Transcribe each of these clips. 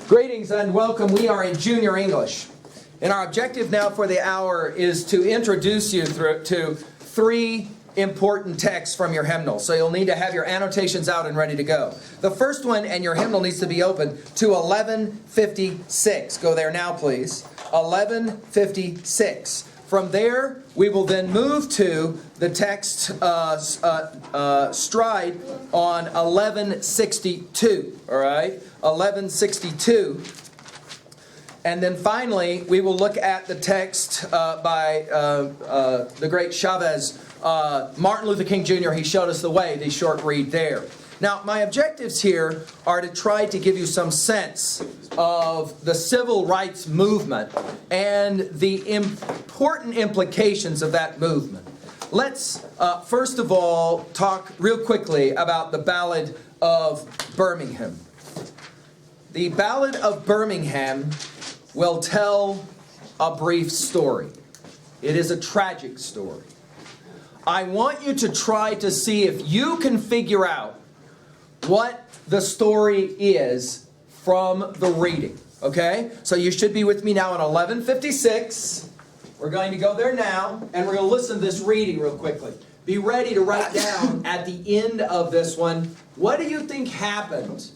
Greetings and welcome. We are in Junior English. And our objective now for the hour is to introduce you to three important texts from your hymnal. So you'll need to have your annotations out and ready to go. The first one, and your hymnal needs to be open, to 1156. Go there now, please. 1156. From there, we will then move to the text stride on 1162. All right? 1162. And then finally, we will look at the text by the great Chavez, Martin Luther King Jr. He showed us the way, the short read there. Now, my objectives here are to try to give you some sense of the civil rights movement and the important implications of that movement. Let's, first of all, talk real quickly about the Ballad of Birmingham. The Ballad of Birmingham will tell a brief story. It is a tragic story. I want you to try to see if you can figure out what the story is from the reading. Okay? So you should be with me now in 1156. We're going to go there now, and we're going to listen to this reading real quickly. Be ready to write down at the end of this one, what do you think happened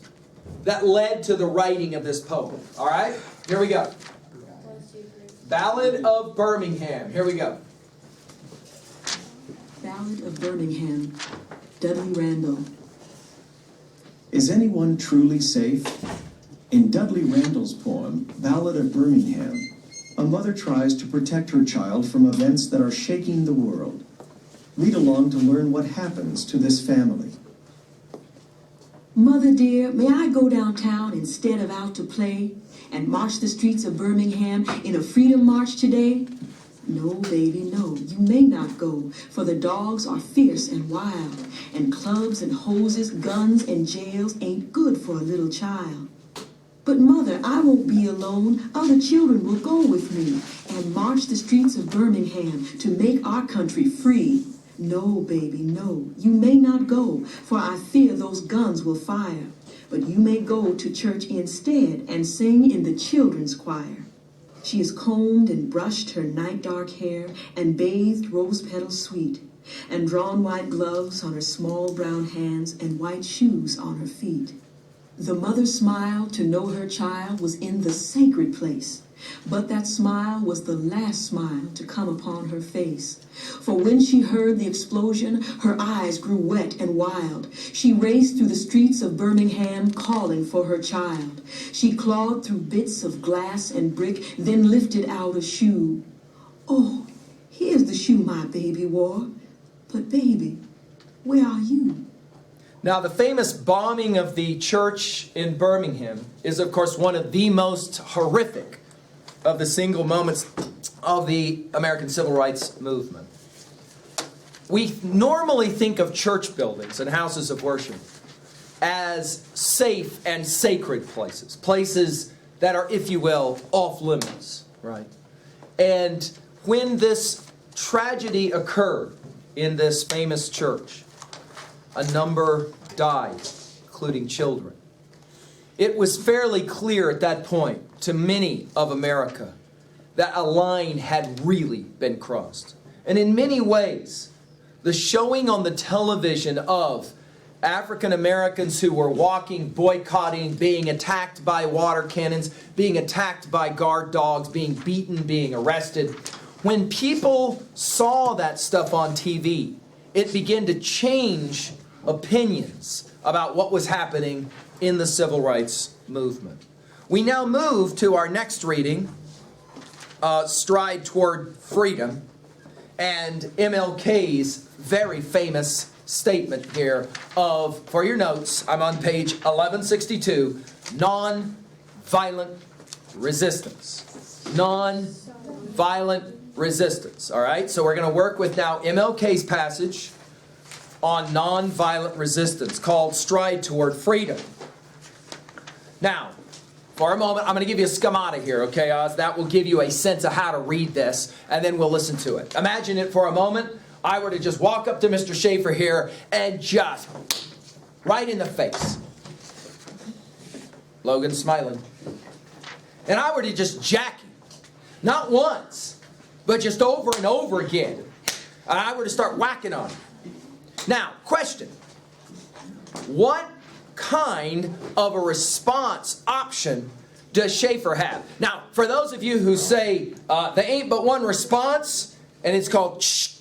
that led to the writing of this poem? All right? Here we go. Ballad of Birmingham. Here we go. Ballad of Birmingham, Dudley Randall. Is anyone truly safe? In Dudley Randall's poem, Ballad of Birmingham, a mother tries to protect her child from events that are shaking the world. Read along to learn what happens to this family. Mother dear, may I go downtown instead of out to play and march the streets of Birmingham in a freedom march today? No, baby, no, you may not go, for the dogs are fierce and wild, and clubs and hoses, guns and jails ain't good for a little child. But mother, I won't be alone. Other children will go with me and march the streets of Birmingham to make our country free. No, baby, no, you may not go, for I fear those guns will fire. But you may go to church instead and sing in the children's choir. She has combed and brushed her night dark hair and bathed rose petals sweet, and drawn white gloves on her small brown hands and white shoes on her feet. The mother smiled to know her child was in the sacred place, but that smile was the last smile to come upon her face. For when she heard the explosion, her eyes grew wet and wild. She raced through the streets of Birmingham calling for her child. She clawed through bits of glass and brick, then lifted out a shoe. Oh, here's the shoe my baby wore. But baby, where are you? Now, the famous bombing of the church in Birmingham is, of course, one of the most horrific of the single moments of the American Civil Rights Movement. We normally think of church buildings and houses of worship as safe and sacred places, places that are, if you will, off limits, right? And when this tragedy occurred in this famous church, a number died, including children. It was fairly clear at that point to many of America that a line had really been crossed. And in many ways, the showing on the television of African Americans who were walking, boycotting, being attacked by water cannons, being attacked by guard dogs, being beaten, being arrested, when people saw that stuff on TV, it began to change opinions about what was happening in the civil rights movement. We now move to our next reading, Stride Toward Freedom, and MLK's very famous statement here of, for your notes, I'm on page 1162, Nonviolent Resistance. Nonviolent Resistance. All right, so we're going to work with now MLK's passage on nonviolent resistance called Stride Toward Freedom. Now, for a moment, I'm going to give you a schemata here, okay, Oz? That will give you a sense of how to read this, and then we'll listen to it. Imagine it for a moment. I were to just walk up to Mr. Schaefer here and just right in the face. Logan's smiling. and I were to just jack him, not once, but just over and over again, and I were to start whacking on him. Now, question. What kind of a response option does Schaefer have? Now, for those of you who say there ain't but one response, and it's called shh,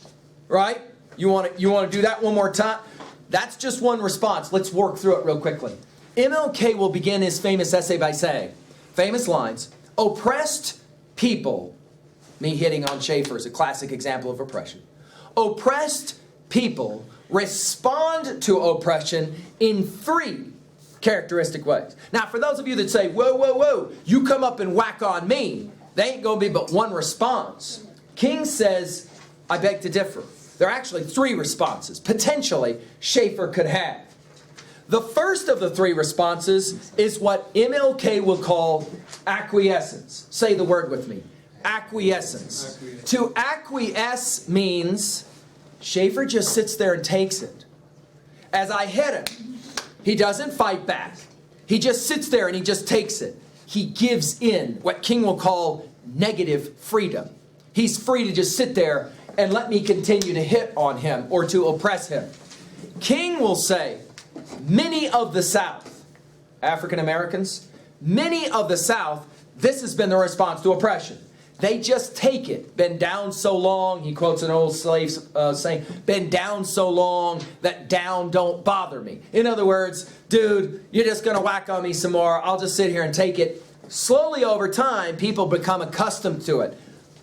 right? You want to do that one more time? That's just one response. Let's work through it real quickly. MLK will begin his famous essay by saying, famous lines, oppressed people, me hitting on Schaefer is a classic example of oppression. Oppressed people respond to oppression in 3 characteristic ways. Now, for those of you that say, whoa, whoa, whoa, you come up and whack on me, they ain't going to be but one response. King says, I beg to differ. There are actually 3 responses, potentially, Schaefer could have. The first of the 3 responses is what MLK will call acquiescence. Say the word with me. Acquiescence. To acquiesce means Schaefer just sits there and takes it. As I hit him, he doesn't fight back. He just sits there and he just takes it. He gives in, what King will call negative freedom. He's free to just sit there and let me continue to hit on him or to oppress him. King will say, many of the South, African Americans, many of the South, this has been the response to oppression. They just take it. Been down so long, he quotes an old slave saying, been down so long that down don't bother me. In other words, dude, you're just going to whack on me some more. I'll just sit here and take it. Slowly over time, people become accustomed to it.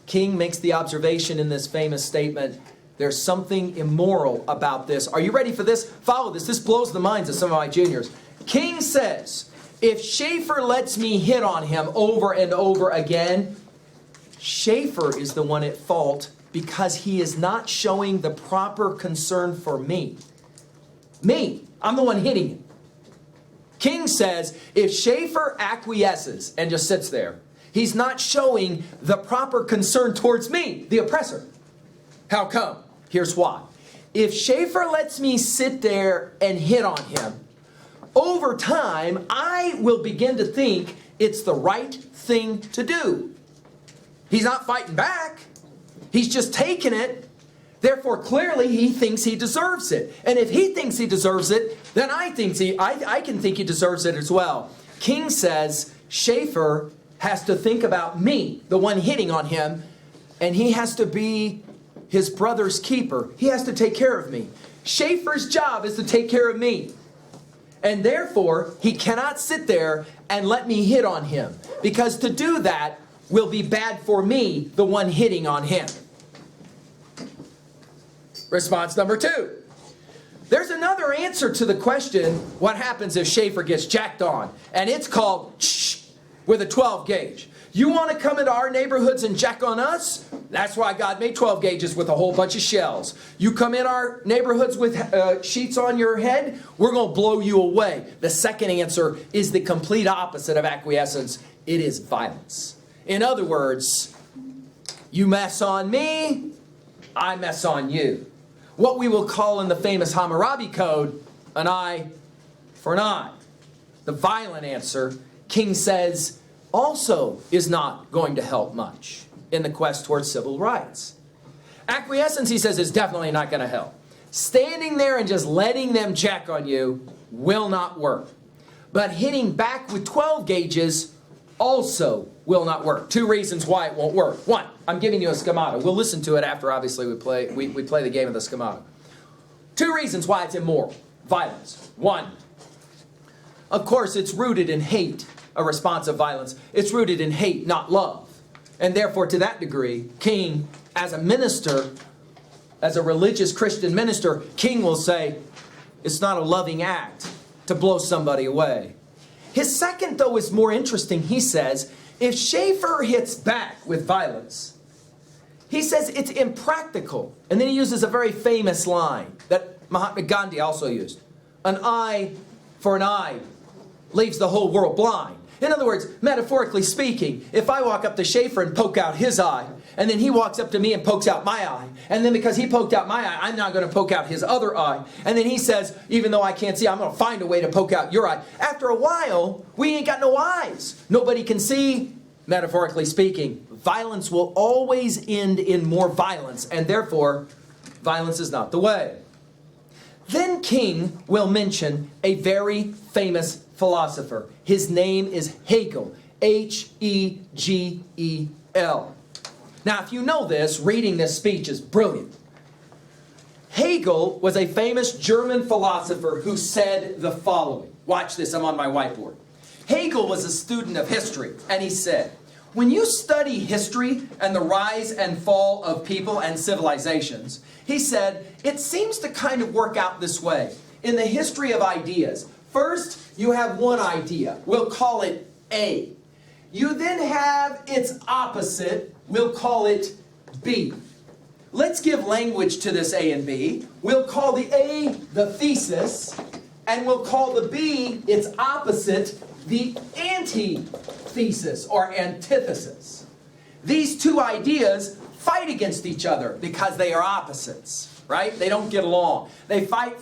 King makes the observation in this famous statement, there's something immoral about this. Are you ready for this? Follow this. This blows the minds of some of my juniors. King says, if Schaefer lets me hit on him over and over again, Schaefer is the one at fault because he is not showing the proper concern for me. Me. I'm the one hitting him. King says, if Schaefer acquiesces and just sits there, he's not showing the proper concern towards me, the oppressor. How come? Here's why. If Schaefer lets me sit there and hit on him, over time, I will begin to think it's the right thing to do. He's not fighting back. He's just taking it. Therefore, clearly, he thinks he deserves it. And if he thinks he deserves it, then I can think he deserves it as well. King says Schaefer has to think about me, the one hitting on him, and he has to be his brother's keeper. He has to take care of me. Schaefer's job is to take care of me. And therefore, he cannot sit there and let me hit on him. Because to do that will be bad for me, the one hitting on him. Response number 2. There's another answer to the question, what happens if Schaefer gets jacked on? And it's called shh, with a 12 gauge. You want to come into our neighborhoods and jack on us? That's why God made 12 gauges with a whole bunch of shells. You come in our neighborhoods with sheets on your head, we're going to blow you away. The second answer is the complete opposite of acquiescence. It is violence. In other words, you mess on me, I mess on you. What we will call in the famous Hammurabi Code, an eye for an eye. The violent answer, King says, also is not going to help much in the quest towards civil rights. Acquiescence, he says, is definitely not going to help. Standing there and just letting them jack on you will not work. But hitting back with 12 gauges also will not work. 2 reasons why it won't work. 1, I'm giving you a schemata. We'll listen to it after, obviously, we play the game of the schemata. 2 reasons why it's immoral. Violence. 1, of course, it's rooted in hate. A response of violence. It's rooted in hate, not love. And therefore, to that degree, King, as a minister, as a religious Christian minister, King will say, it's not a loving act to blow somebody away. His second, though, is more interesting. He says, if Schaefer hits back with violence, he says it's impractical. And then he uses a very famous line that Mahatma Gandhi also used. An eye for an eye leaves the whole world blind. In other words, metaphorically speaking, if I walk up to Schaefer and poke out his eye, and then he walks up to me and pokes out my eye, and then because he poked out my eye, I'm not going to poke out his other eye, and then he says, even though I can't see, I'm going to find a way to poke out your eye. After a while, we ain't got no eyes. Nobody can see, metaphorically speaking, violence will always end in more violence, and therefore, violence is not the way. Then King will mention a very famous philosopher. His name is Hegel, Hegel. Now, if you know this, reading this speech is brilliant. Hegel was a famous German philosopher who said the following. Watch this, I'm on my whiteboard. Hegel was a student of history, and he said, when you study history and the rise and fall of people and civilizations, he said, it seems to kind of work out this way. In the history of ideas, first you have one idea. We'll call it A. You then have its opposite. We'll call it B. Let's give language to this A and B. We'll call the A the thesis, and we'll call the B its opposite, the antithesis or antithesis. These two ideas fight against each other because they are opposites, right? They don't get along. They fight.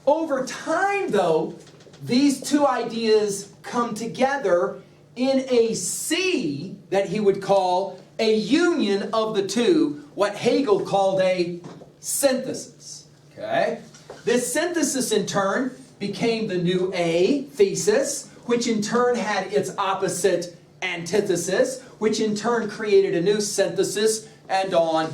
Over time, though, these two ideas come together in a C that he would call a union of the two, what Hegel called a synthesis. Okay? This synthesis, in turn, became the new A thesis, which in turn had its opposite antithesis, which in turn created a new synthesis, and on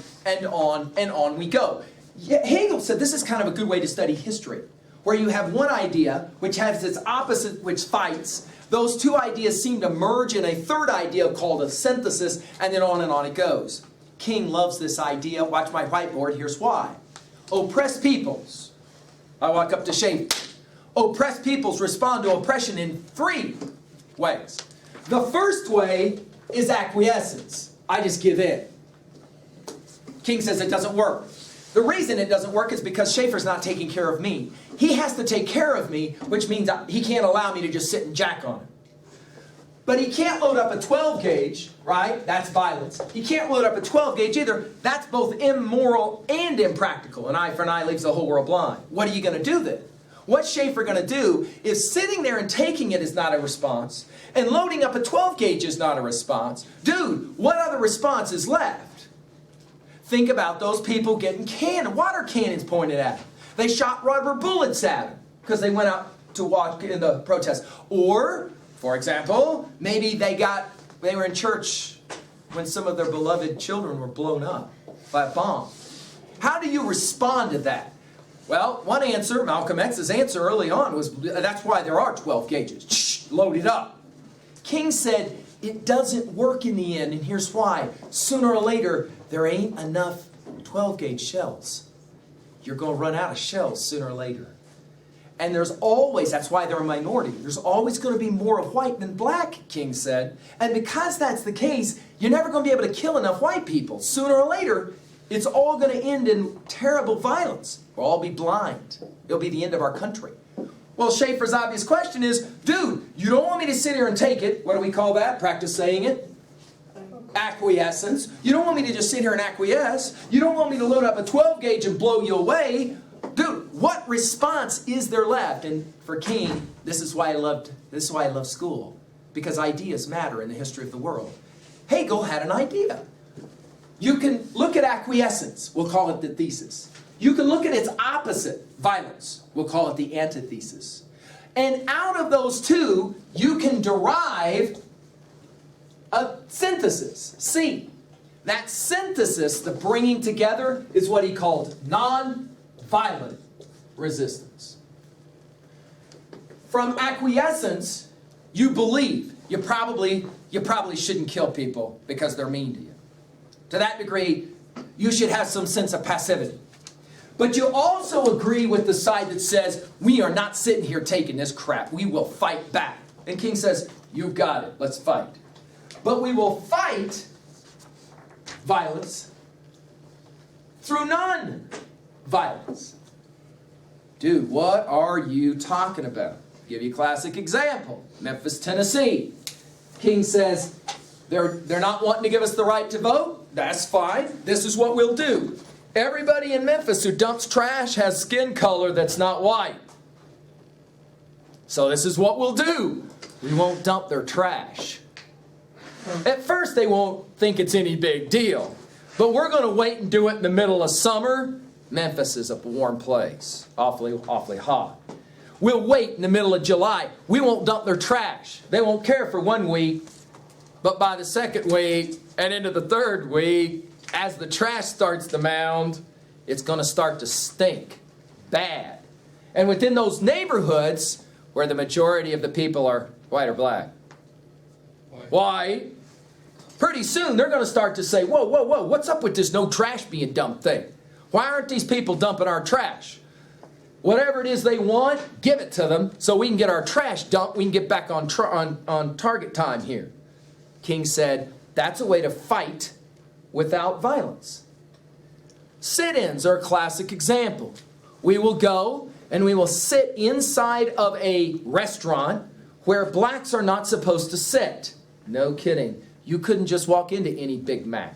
we go. Hegel said this is kind of a good way to study history, where you have one idea which has its opposite which fights. Those two ideas seem to merge in a third idea called a synthesis, and then on it goes. King loves this idea. Watch my whiteboard. Here's why. Oppressed peoples. I walk up to Schaefer. Oppressed peoples respond to oppression in three ways. The first way is acquiescence. I just give in. King says it doesn't work. The reason it doesn't work is because Schaefer's not taking care of me. He has to take care of me, which means he can't allow me to just sit and jack on him. But he can't load up a 12 gauge, right? That's violence. He can't load up a 12 gauge either. That's both immoral and impractical. An eye for an eye leaves the whole world blind. What are you going to do then? What's Schaefer going to do is sitting there and taking it is not a response, and loading up a 12 gauge is not a response. Dude, what other response is left? Think about those people getting water cannons pointed at them. They shot rubber bullets at them because they went out to walk in the protest. Or, for example, maybe they were in church when some of their beloved children were blown up by a bomb. How do you respond to that? Well, one answer, Malcolm X's answer early on was, that's why there are 12 gauges. Shh, load it up. King said, it doesn't work in the end, and here's why. Sooner or later, there ain't enough 12 gauge shells. You're going to run out of shells sooner or later. And there's always, that's why they're a minority, there's always going to be more of white than black, King said. And because that's the case, you're never going to be able to kill enough white people. Sooner or later, it's all going to end in terrible violence. We'll all be blind. It'll be the end of our country. Well, Schaefer's obvious question is, dude, you don't want me to sit here and take it. What do we call that? Practice saying it. Acquiescence. You don't want me to just sit here and acquiesce. You don't want me to load up a 12 gauge and blow you away. Dude, what response is there left? And for King, this is why I love school. Because ideas matter in the history of the world. Hegel had an idea. You can look at acquiescence. We'll call it the thesis. You can look at its opposite, violence. We'll call it the antithesis. And out of those two, you can derive a synthesis, C. That synthesis, the bringing together, is what he called nonviolent resistance. From acquiescence, you believe. You probably shouldn't kill people because they're mean to you. To that degree, you should have some sense of passivity. But you also agree with the side that says, we are not sitting here taking this crap. We will fight back. And King says, you've got it. Let's fight. But we will fight violence through non-violence. Dude, what are you talking about? I'll give you a classic example. Memphis, Tennessee. King says, they're not wanting to give us the right to vote. That's fine. This is what we'll do. Everybody in Memphis who dumps trash has skin color that's not white. So this is what we'll do. We won't dump their trash. At first they won't think it's any big deal. But we're going to wait and do it in the middle of summer. Memphis is a warm place, awfully hot. We'll wait in the middle of July. We won't dump their trash. They won't care for 1 week. But by the second week and into the third week, as the trash starts to mound, it's going to start to stink bad. And within those neighborhoods where the majority of the people are white or black, white, pretty soon they're going to start to say, whoa, whoa, whoa, what's up with this no trash being dumped thing? Why aren't these people dumping our trash? Whatever it is they want, give it to them so we can get our trash dumped. We can get back on target time here. King said, that's a way to fight without violence. Sit-ins are a classic example. We will go and we will sit inside of a restaurant where blacks are not supposed to sit. No kidding. You couldn't just walk into any Big Mac.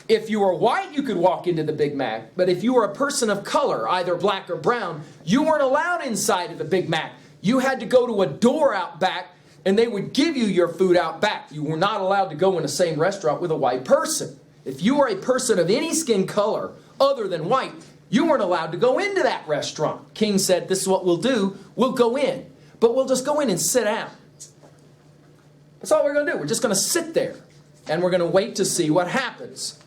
If you were white, you could walk into the Big Mac. But if you were a person of color, either black or brown, you weren't allowed inside of the Big Mac. You had to go to a door out back, and they would give you your food out back. You were not allowed to go in the same restaurant with a white person. If you were a person of any skin color other than white, you weren't allowed to go into that restaurant. King said, this is what we'll do. We'll go in, but we'll just go in and sit down. That's all we're going to do. We're just going to sit there, and we're going to wait to see what happens.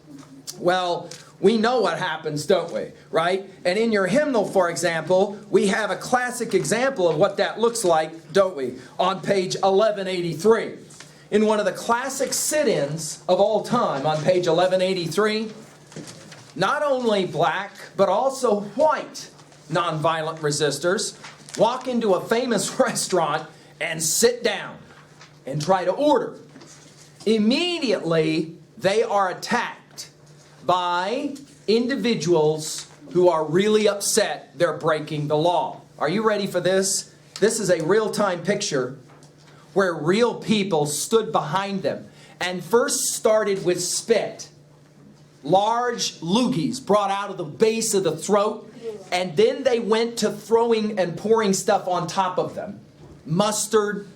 Well, we know what happens, don't we? Right? And in your hymnal, for example, we have a classic example of what that looks like, don't we? On page 1183. In one of the classic sit-ins of all time, on page 1183, not only black, but also white nonviolent resistors walk into a famous restaurant and sit down and try to order. Immediately, they are attacked by individuals who are really upset they're breaking the law. Are you ready for this? This is a real-time picture where real people stood behind them and first started with spit. Large loogies brought out of the base of the throat, and then they went to throwing and pouring stuff on top of them. Mustard,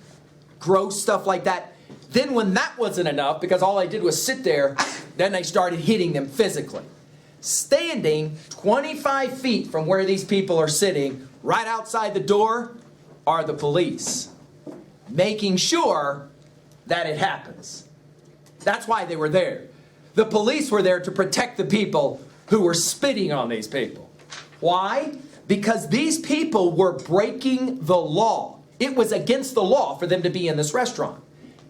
gross stuff like that. Then when that wasn't enough, because all I did was sit there, then they started hitting them physically. Standing 25 feet from where these people are sitting, right outside the door, are the police, making sure that it happens. That's why they were there. The police were there to protect the people who were spitting on these people. Why? Because these people were breaking the law. It was against the law for them to be in this restaurant.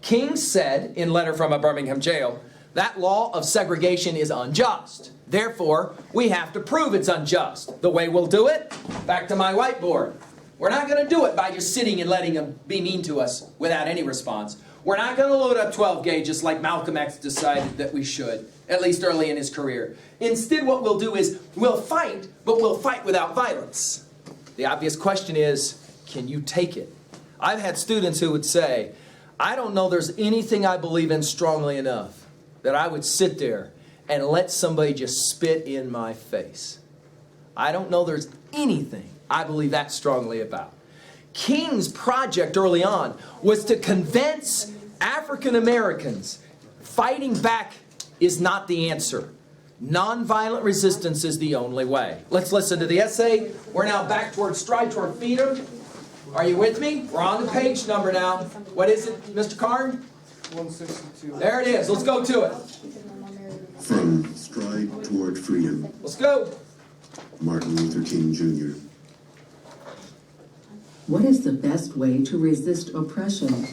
King said, in letter from a Birmingham jail, that law of segregation is unjust. Therefore, we have to prove it's unjust. The way we'll do it? Back to my whiteboard. We're not going to do it by just sitting and letting them be mean to us without any response. We're not going to load up 12 gauges like Malcolm X decided that we should, at least early in his career. Instead, what we'll do is we'll fight, but we'll fight without violence. The obvious question is, can you take it? I've had students who would say, I don't know there's anything I believe in strongly enough that I would sit there and let somebody just spit in my face. I don't know there's anything I believe that strongly about. King's project early on was to convince African Americans fighting back is not the answer. Nonviolent resistance is the only way. Let's listen to the essay. We're now back towards Stride Toward Freedom. Are you with me? We're on the page number now. What is it, Mr. Karn? 162. There it is. Let's go to it. From Stride Toward Freedom, Let's go. Martin Luther King Jr. What is the best way to resist oppression?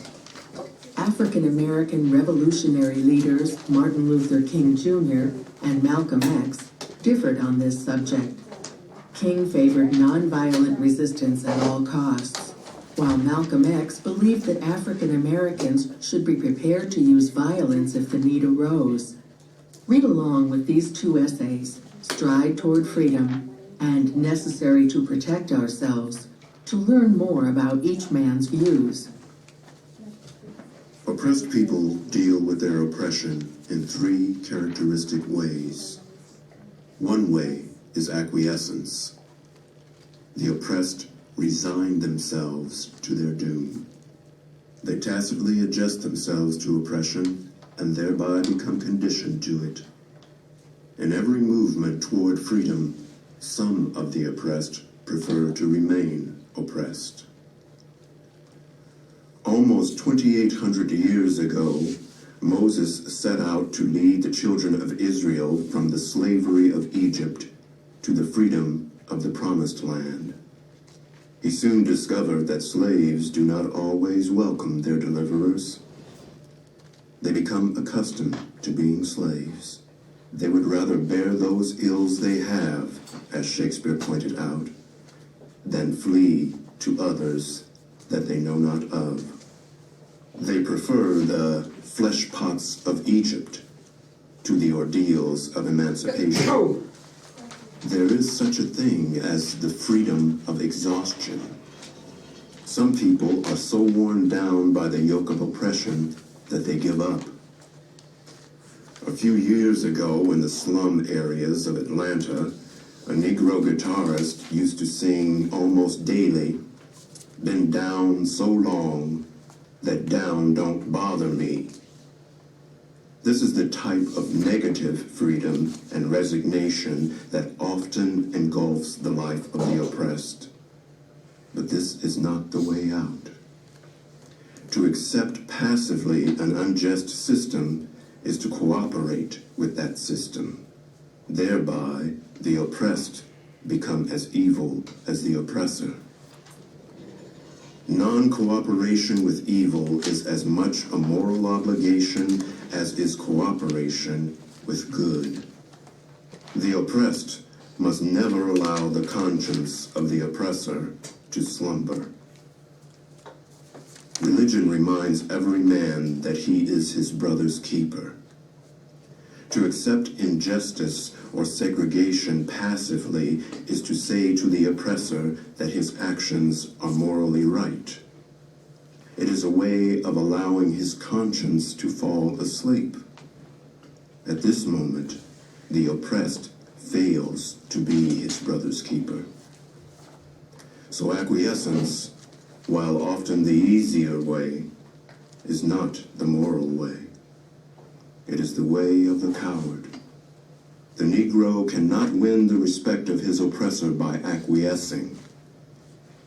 African American revolutionary leaders Martin Luther King Jr. and Malcolm X differed on this subject. King favored nonviolent resistance at all costs, while Malcolm X believed that African Americans should be prepared to use violence if the need arose. Read along with these two essays, Stride Toward Freedom and Necessary to Protect Ourselves, to learn more about each man's views. Oppressed people deal with their oppression in three characteristic ways. One way is acquiescence. The oppressed resign themselves to their doom. They tacitly adjust themselves to oppression and thereby become conditioned to it. In every movement toward freedom, some of the oppressed prefer to remain oppressed. Almost 2,800 years ago, Moses set out to lead the children of Israel from the slavery of Egypt to the freedom of the Promised Land. He soon discovered that slaves do not always welcome their deliverers. They become accustomed to being slaves. They would rather bear those ills they have, as Shakespeare pointed out, than flee to others that they know not of. They prefer the flesh pots of Egypt to the ordeals of emancipation. There is such a thing as the freedom of exhaustion. Some people are so worn down by the yoke of oppression that they give up. A few years ago, in the slum areas of Atlanta, a Negro guitarist used to sing almost daily, "Been down so long that down don't bother me." This is the type of negative freedom and resignation that often engulfs the life of the oppressed. But this is not the way out. To accept passively an unjust system is to cooperate with that system. Thereby, the oppressed become as evil as the oppressor. Non-cooperation with evil is as much a moral obligation as is cooperation with good. The oppressed must never allow the conscience of the oppressor to slumber. Religion reminds every man that he is his brother's keeper. To accept injustice or segregation passively is to say to the oppressor that his actions are morally right. It is a way of allowing his conscience to fall asleep. At this moment, the oppressed fails to be his brother's keeper. So acquiescence, while often the easier way, is not the moral way. It is the way of the coward. The Negro cannot win the respect of his oppressor by acquiescing.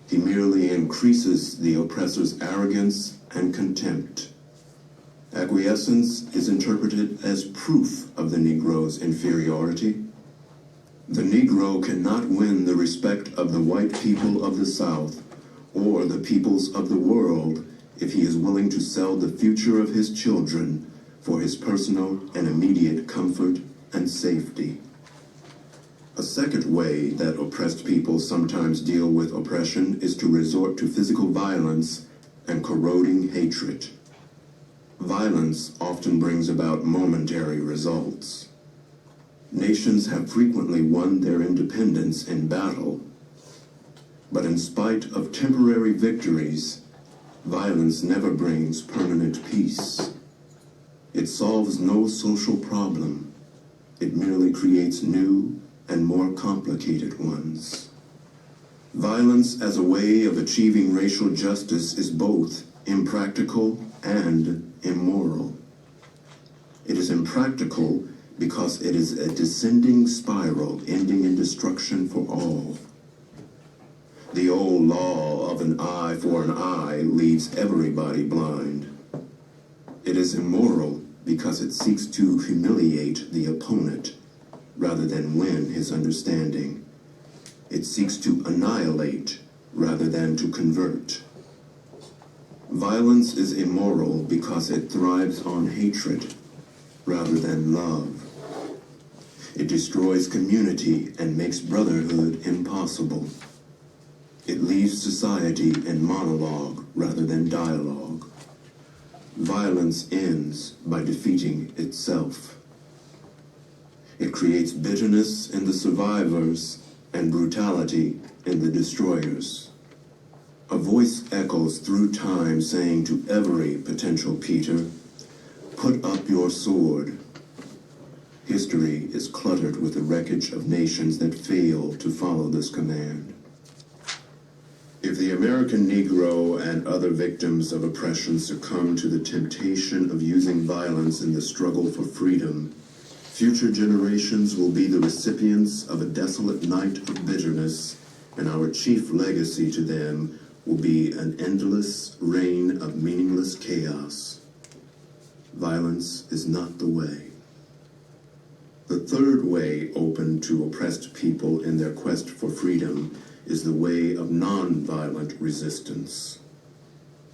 He merely increases the oppressor's arrogance and contempt. Acquiescence is interpreted as proof of the Negro's inferiority. The Negro cannot win the respect of the white people of the South or the peoples of the world if he is willing to sell the future of his children for his personal and immediate comfort and safety. A second way that oppressed people sometimes deal with oppression is to resort to physical violence and corroding hatred. Violence often brings about momentary results. Nations have frequently won their independence in battle, but in spite of temporary victories, violence never brings permanent peace. It solves no social problem. It merely creates new and more complicated ones. Violence as a way of achieving racial justice is both impractical and immoral. It is impractical because it is a descending spiral ending in destruction for all. The old law of an eye for an eye leaves everybody blind. It is immoral because it seeks to humiliate the opponent rather than win his understanding. It seeks to annihilate rather than to convert. Violence is immoral because it thrives on hatred rather than love. It destroys community and makes brotherhood impossible. It leaves society in monologue rather than dialogue. Violence ends by defeating itself. It creates bitterness in the survivors and brutality in the destroyers. A voice echoes through time saying to every potential Peter, "Put up your sword." History is cluttered with the wreckage of nations that fail to follow this command. If the American Negro and other victims of oppression succumb to the temptation of using violence in the struggle for freedom, future generations will be the recipients of a desolate night of bitterness, and our chief legacy to them will be an endless reign of meaningless chaos. Violence is not the way. The third way open to oppressed people in their quest for freedom is the way of nonviolent resistance.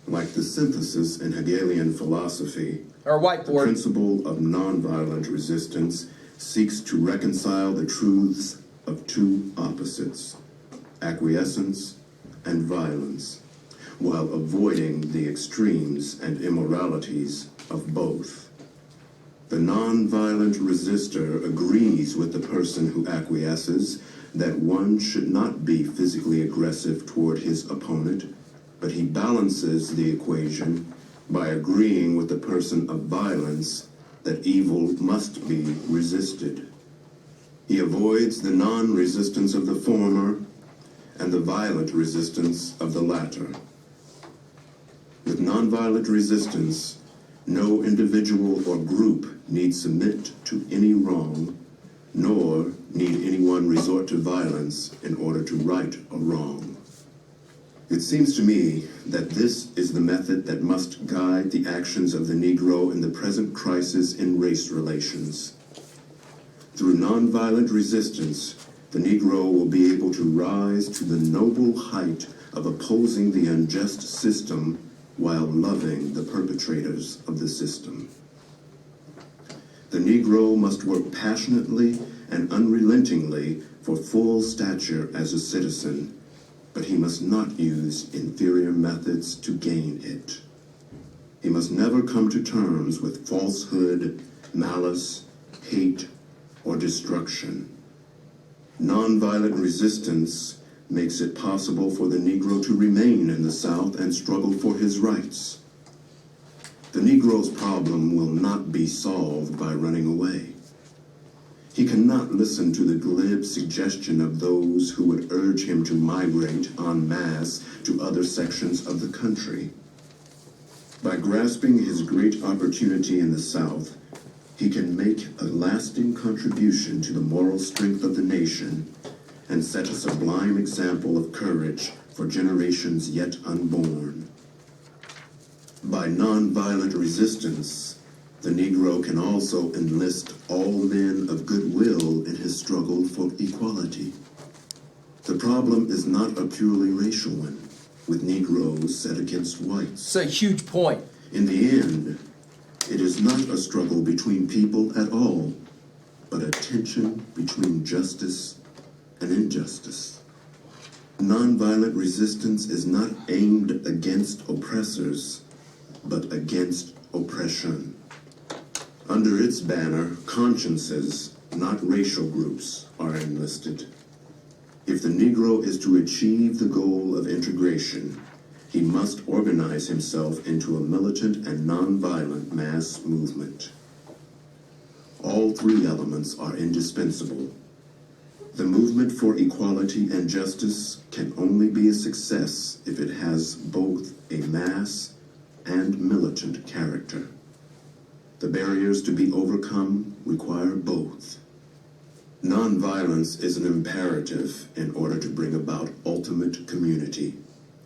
Like the synthesis in Hegelian philosophy, Or the whiteboard. principle of nonviolent resistance seeks to reconcile the truths of two opposites, acquiescence and violence, while avoiding the extremes and immoralities of both. The nonviolent resistor agrees with the person who acquiesces that one should not be physically aggressive toward his opponent, but he balances the equation by agreeing with the person of violence that evil must be resisted. He avoids the non-resistance of the former and the violent resistance of the latter. With nonviolent resistance, no individual or group need submit to any wrong, nor need anyone resort to violence in order to right a wrong. It seems to me that this is the method that must guide the actions of the Negro in the present crisis in race relations. Through nonviolent resistance, the Negro will be able to rise to the noble height of opposing the unjust system while loving the perpetrators of the system. The Negro must work passionately and unrelentingly for full stature as a citizen, but he must not use inferior methods to gain it. He must never come to terms with falsehood, malice, hate, or destruction. Nonviolent resistance makes it possible for the Negro to remain in the South and struggle for his rights. The Negro's problem will not be solved by running away. He cannot listen to the glib suggestion of those who would urge him to migrate en masse to other sections of the country. By grasping his great opportunity in the South, he can make a lasting contribution to the moral strength of the nation and set a sublime example of courage for generations yet unborn. By nonviolent resistance, the Negro can also enlist all men of goodwill in his struggle for equality. The problem is not a purely racial one, with Negroes set against whites. It's a huge point. In the end, it is not a struggle between people at all, but a tension between justice and injustice. Nonviolent resistance is not aimed against oppressors, but against oppression. Under its banner, consciences, not racial groups, are enlisted. If the Negro is to achieve the goal of integration, he must organize himself into a militant and nonviolent mass movement. All three elements are indispensable. The movement for equality and justice can only be a success if it has both a mass and militant character. The barriers to be overcome require both. Nonviolence is an imperative in order to bring about ultimate community.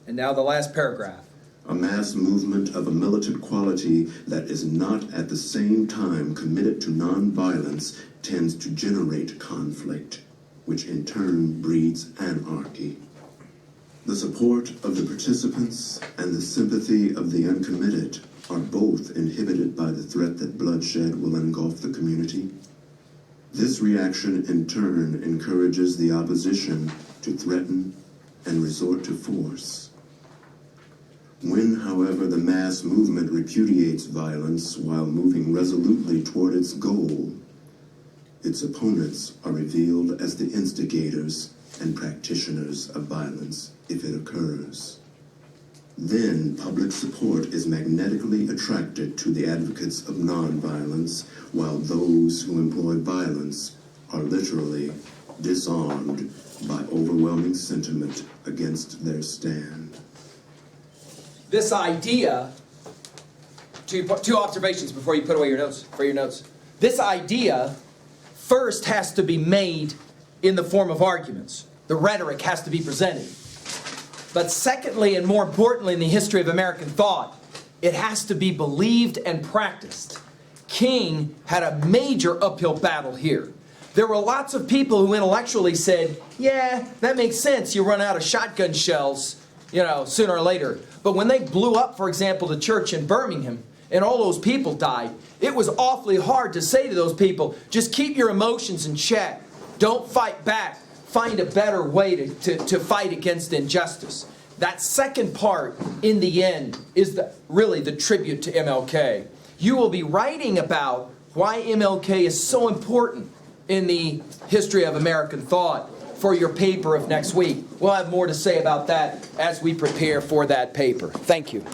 And now the last paragraph. A mass movement of a militant quality that is not at the same time committed to nonviolence tends to generate conflict, which in turn breeds anarchy. The support of the participants and the sympathy of the uncommitted are both inhibited by the threat that bloodshed will engulf the community. This reaction in turn encourages the opposition to threaten and resort to force. When, however, the mass movement repudiates violence while moving resolutely toward its goal, its opponents are revealed as the instigators and practitioners of violence if it occurs. Then public support is magnetically attracted to the advocates of nonviolence, while those who employ violence are literally disarmed by overwhelming sentiment against their stand. This idea, two observations before you put away your notes. This idea first has to be made in the form of arguments. The rhetoric has to be presented. But secondly, and more importantly in the history of American thought, it has to be believed and practiced. King had a major uphill battle here. There were lots of people who intellectually said, yeah, that makes sense. You run out of shotgun shells, sooner or later. But when they blew up, for example, the church in Birmingham, and all those people died, it was awfully hard to say to those people, just keep your emotions in check. Don't fight back. Find a better way to fight against injustice. That second part, in the end, is really the tribute to MLK. You will be writing about why MLK is so important in the history of American thought for your paper of next week. We'll have more to say about that as we prepare for that paper. Thank you.